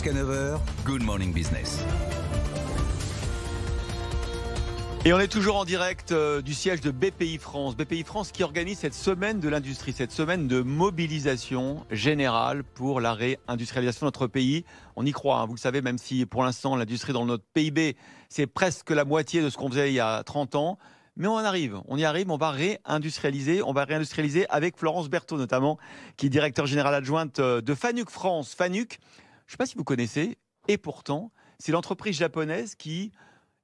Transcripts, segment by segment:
Jusqu'à 9h, Good Morning Business. Et on est toujours en direct du siège de BPI France. BPI France qui organise cette semaine de l'industrie, cette semaine de mobilisation générale pour la réindustrialisation de notre pays. On y croit, hein, vous le savez, même si pour l'instant l'industrie dans notre PIB, c'est presque la moitié de ce qu'on faisait il y a 30 ans. Mais on y arrive, on va réindustrialiser avec Florence Berthaud notamment, qui est directeur général adjointe de Fanuc France. Fanuc, je ne sais pas si vous connaissez, et pourtant, c'est l'entreprise japonaise qui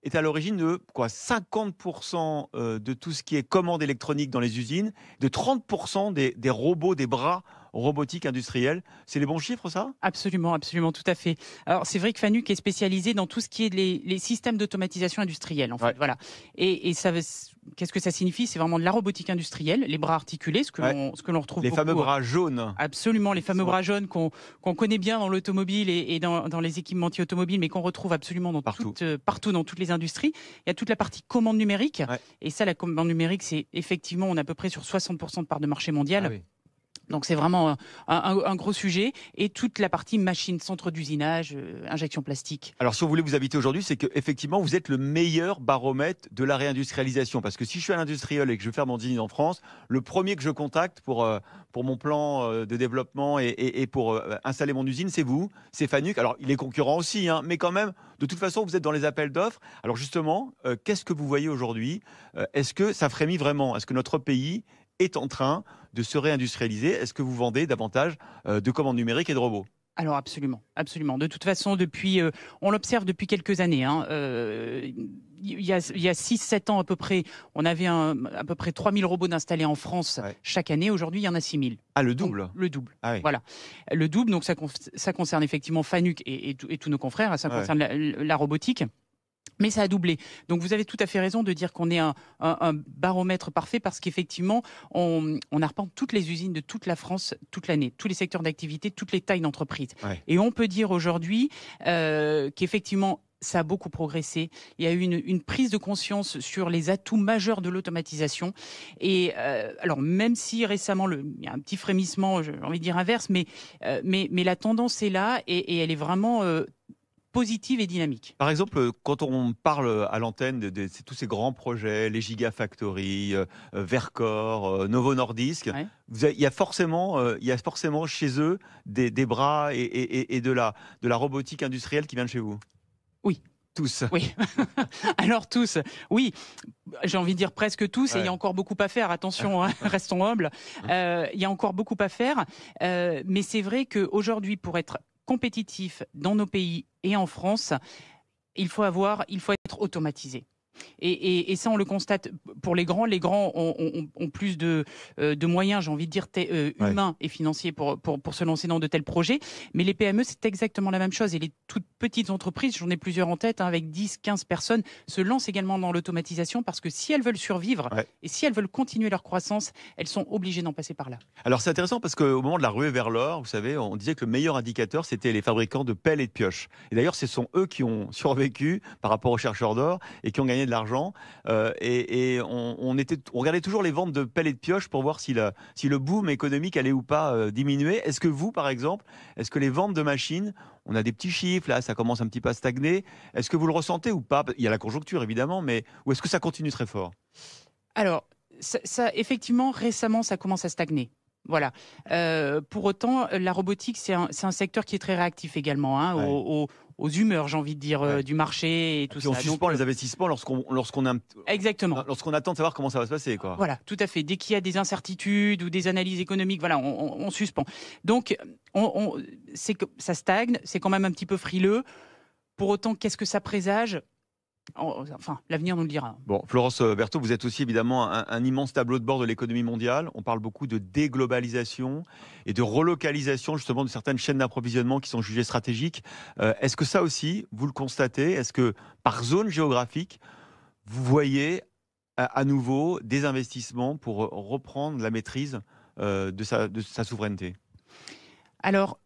est à l'origine de 50% de tout ce qui est commande électronique dans les usines, de 30% des robots, des bras robotiques industriels. C'est les bons chiffres, ça ? Absolument, absolument, tout à fait. Alors, c'est vrai que Fanuc est spécialisé dans tout ce qui est les systèmes d'automatisation industrielle, en fait. Ouais. Voilà. Et ça, qu'est-ce que ça signifie ? C'est vraiment de la robotique industrielle, les bras articulés, ce que l'on retrouve les beaucoup. Fameux bras jaunes. Absolument, les fameux bras jaunes qu'on connaît bien dans l'automobile et dans les équipementiers automobiles, mais qu'on retrouve absolument partout dans toutes les industries. Il y a toute la partie commande numérique. Ouais. Et ça, la commande numérique, c'est effectivement, on est à peu près sur 60% de part de marché mondial. Ah oui. Donc c'est vraiment un gros sujet. Et toute la partie machine, centre d'usinage, injection plastique. Alors si on voulait vous inviter aujourd'hui, c'est qu'effectivement vous êtes le meilleur baromètre de la réindustrialisation. Parce que si je suis un industriel et que je veux faire mon usine en France, le premier que je contacte pour mon plan de développement et pour installer mon usine, c'est vous, c'est Fanuc. Alors il est concurrent aussi, hein, mais quand même, de toute façon, vous êtes dans les appels d'offres. Alors justement, qu'est-ce que vous voyez aujourd'hui ? Est-ce que ça frémit vraiment ? Est-ce que notre pays est en train de se réindustrialiser? Est-ce que vous vendez davantage de commandes numériques et de robots? Alors absolument, absolument. De toute façon, on l'observe depuis quelques années. Hein. Il y a 6-7 ans à peu près, on avait à peu près 3000 robots d'installés en France chaque année. Aujourd'hui, il y en a 6000. Ah, le double. Donc, le double. Ah, oui. Voilà. Le double, donc ça concerne effectivement Fanuc et tous nos confrères. Ça concerne la robotique. Mais ça a doublé. Donc vous avez tout à fait raison de dire qu'on est un baromètre parfait parce qu'effectivement, on arpente toutes les usines de toute la France toute l'année, tous les secteurs d'activité, toutes les tailles d'entreprise. Ouais. Et on peut dire aujourd'hui qu'effectivement, ça a beaucoup progressé. Il y a eu une prise de conscience sur les atouts majeurs de l'automatisation. Et alors, même si récemment, il y a un petit frémissement, j'ai envie de dire inverse, mais la tendance est là et elle est vraiment positive et dynamique. Par exemple, quand on parle à l'antenne de tous ces grands projets, les Gigafactory, Verkor, Novo Nordisk, il y a forcément chez eux des bras et de la robotique industrielle qui vient de chez vous. Oui. Tous. Oui. Alors tous, oui. J'ai envie de dire presque tous. Et il y a encore beaucoup à faire. Attention, hein, restons humbles. Il y a encore beaucoup à faire. Mais c'est vrai qu'aujourd'hui, pour être compétitif dans nos pays et en France, il faut être automatisé. Et ça, on le constate pour les grands. Les grands ont plus de moyens, j'ai envie de dire, humains et financiers pour se lancer dans de tels projets. Mais les PME, c'est exactement la même chose. Et les toutes petites entreprises, j'en ai plusieurs en tête, hein, avec 10, 15 personnes, se lancent également dans l'automatisation parce que si elles veulent survivre et si elles veulent continuer leur croissance, elles sont obligées d'en passer par là. Alors c'est intéressant parce qu'au moment de la ruée vers l'or, vous savez, on disait que le meilleur indicateur, c'était les fabricants de pelles et de pioches. Et d'ailleurs, ce sont eux qui ont survécu par rapport aux chercheurs d'or et qui ont gagné de l'argent. On regardait toujours les ventes de pelles et de pioches pour voir si le boom économique allait ou pas diminuer. Est-ce que vous, par exemple, est-ce que les ventes de machines, on a des petits chiffres, là, ça commence un petit peu à stagner. Est-ce que vous le ressentez ou pas ? Il y a la conjoncture, évidemment, mais ou est-ce que ça continue très fort ? Alors, ça, effectivement, récemment, ça commence à stagner. Voilà. Pour autant, la robotique, c'est un secteur qui est très réactif également, hein, aux humeurs, j'ai envie de dire, du marché et tout ça. On suspend les investissements lorsqu'on attend de savoir comment ça va se passer, quoi. Voilà, tout à fait. Dès qu'il y a des incertitudes ou des analyses économiques, voilà, on suspend. Donc, c'est que ça stagne, c'est quand même un petit peu frileux. Pour autant, qu'est-ce que ça présage ? Enfin, l'avenir nous le dira. Bon, Florence Berthaud, vous êtes aussi évidemment un immense tableau de bord de l'économie mondiale. On parle beaucoup de déglobalisation et de relocalisation justement de certaines chaînes d'approvisionnement qui sont jugées stratégiques. Est-ce que ça aussi, vous le constatez ? Est-ce que par zone géographique, vous voyez à nouveau des investissements pour reprendre la maîtrise de sa souveraineté ? Alors,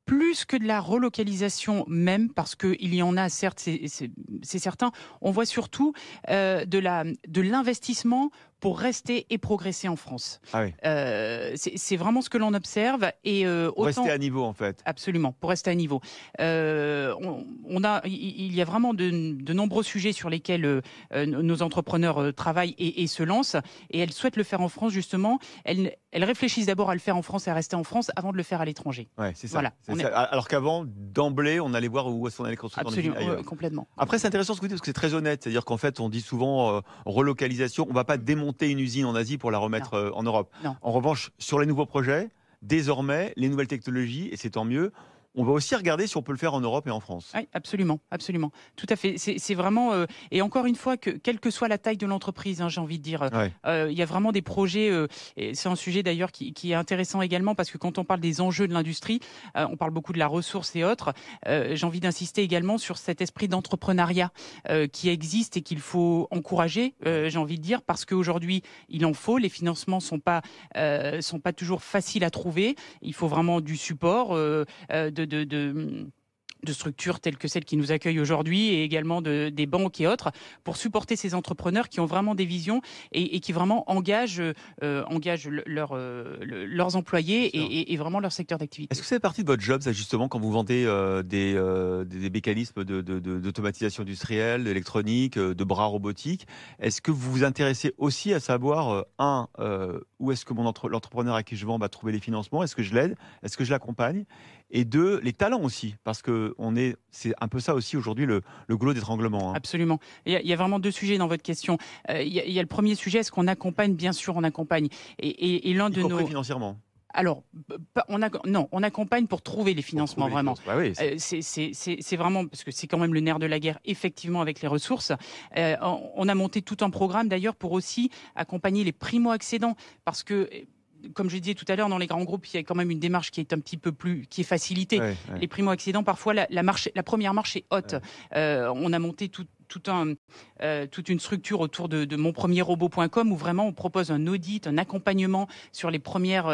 plus que de la relocalisation même, parce qu'il y en a, certes, c'est certain, on voit surtout de l'investissement pour rester et progresser en France. Ah oui. C'est vraiment ce que l'on observe. Et, pour rester à niveau, en fait. Absolument, pour rester à niveau. Il y a vraiment de nombreux sujets sur lesquels nos entrepreneurs travaillent et se lancent. Et elles souhaitent le faire en France, justement. Elles réfléchissent d'abord à le faire en France et à rester en France avant de le faire à l'étranger. Ouais, c'est ça. Voilà, ça. Alors qu'avant, d'emblée, on allait voir où est-ce qu'on allait construire dans les villes ailleurs. Complètement. Après, c'est intéressant ce que vous dites, parce que c'est très honnête. C'est-à-dire qu'en fait, on dit souvent relocalisation. On ne va pas démonter une usine en Asie pour la remettre en Europe. Non. En revanche, sur les nouveaux projets, désormais, les nouvelles technologies, et c'est tant mieux, on va aussi regarder si on peut le faire en Europe et en France. Oui, absolument, absolument. Tout à fait. C'est vraiment... et encore une fois, quelle que soit la taille de l'entreprise, j'ai envie de dire, il y a vraiment des projets... et c'est un sujet d'ailleurs qui est intéressant également, parce que quand on parle des enjeux de l'industrie, on parle beaucoup de la ressource et autres. J'ai envie d'insister également sur cet esprit d'entrepreneuriat qui existe et qu'il faut encourager, j'ai envie de dire, parce qu'aujourd'hui, il en faut. Les financements sont pas toujours faciles à trouver. Il faut vraiment du support, de structures telles que celles qui nous accueillent aujourd'hui et également des banques et autres pour supporter ces entrepreneurs qui ont vraiment des visions et qui vraiment engagent leurs employés et vraiment leur secteur d'activité. Est-ce que c'est partie de votre job, ça, justement, quand vous vendez des mécanismes d'automatisation industrielle, d'électronique, de bras robotiques? Est-ce que vous vous intéressez aussi à savoir, où est-ce que l'entrepreneur à qui je vends va trouver les financements? Est-ce que je l'aide? Est-ce que je l'accompagne? Et deux, les talents aussi, parce que c'est un peu ça aussi aujourd'hui le goulot d'étranglement. Hein. Absolument. Il y a vraiment deux sujets dans votre question. Il y a le premier sujet, est-ce qu'on accompagne? Bien sûr, on accompagne. Et l'un de nos... financièrement. Alors, on accompagne pour trouver les financements, vraiment. Bah oui, c'est vraiment, parce que c'est quand même le nerf de la guerre, effectivement, avec les ressources. On a monté tout un programme, d'ailleurs, pour aussi accompagner les primo-accédants, parce que... Comme je disais tout à l'heure, dans les grands groupes, il y a quand même une démarche qui est un petit peu qui est facilitée. Les primo-accédants, parfois, la première marche est haute. On a monté toute une structure autour de monpremierrobot.com où vraiment on propose un audit, un accompagnement sur les premières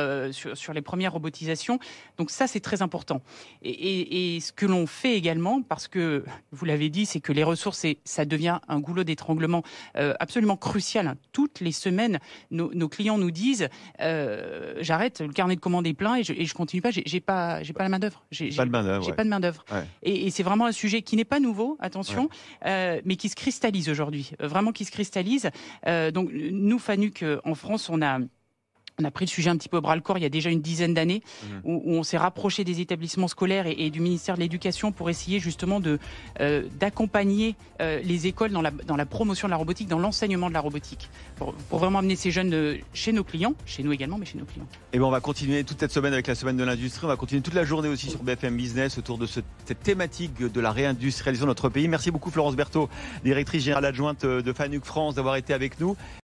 robotisations. Donc ça, c'est très important. Et ce que l'on fait également, parce que vous l'avez dit, c'est que les ressources, ça devient un goulot d'étranglement absolument crucial. Toutes les semaines, nos clients nous disent j'arrête, le carnet de commandes est plein et je continue pas. J'ai pas la main d'œuvre. J'ai pas de main d'œuvre. Ouais. Et c'est vraiment un sujet qui n'est pas nouveau. Attention. Mais qui se cristallise aujourd'hui, vraiment qui se cristallise. Donc nous, Fanuc, en France, on a pris le sujet un petit peu au bras-le-corps il y a déjà une dizaine d'années, où on s'est rapproché des établissements scolaires et du ministère de l'Éducation pour essayer justement d'accompagner les écoles dans la promotion de la robotique, dans l'enseignement de la robotique, pour vraiment amener ces jeunes chez nos clients, chez nous également, mais chez nos clients. Et bien on va continuer toute cette semaine avec la semaine de l'industrie, on va continuer toute la journée aussi sur BFM Business autour de cette thématique de la réindustrialisation de notre pays. Merci beaucoup Florence Berthaud, directrice générale adjointe de Fanuc France, d'avoir été avec nous.